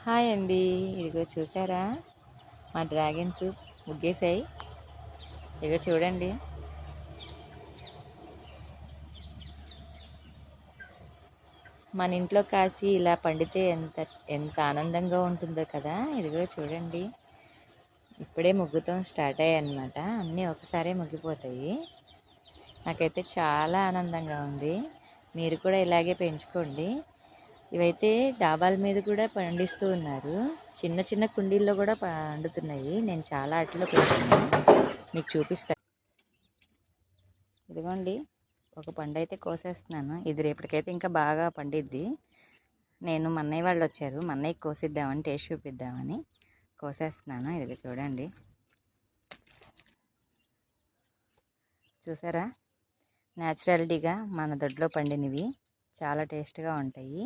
Hi అండి. ఇదిగో చూసారా మా డ్రాగన్స్ ముగ్గేసాయి. ఇదిగో చూడండి. మన ఇంట్లో కాసి ఇలా పండితే ఎంత ఎంత ఆనందంగా ఉంటుందో కదా. ఇదిగో చూడండి, ఇప్పుడే ముగ్గుతం స్టార్ట్ అయ్యాయి అన్నమాట. అన్నీ ఒకసారే ముగ్గిపోతాయి. నాకైతే చాలా ఆనందంగా ఉంది. మీరు కూడా ఇలాగే పెంచుకోండి. ఇవైతే డాబాల మీద కూడా పండిస్తూ ఉన్నారు. చిన్న చిన్న కుండీల్లో కూడా పండుతున్నాయి. నేను చాలా వాటిలో పెంచుతున్నాను, మీకు చూపిస్తాను. ఇదిగోండి, ఒక పండు అయితే కోసేస్తున్నాను. ఇది రేపటికైతే ఇంకా బాగా పండిద్ది. నేను మా అన్నయ్య వాళ్ళు వచ్చారు, మా అన్నయ్యకి కోసిద్దామని, టేస్ట్ చూపిద్దామని కోసేస్తున్నాను. ఇది చూడండి, చూసారా? న్యాచురాలిటీగా మన దొడ్లో పండినవి చాలా టేస్ట్గా ఉంటాయి.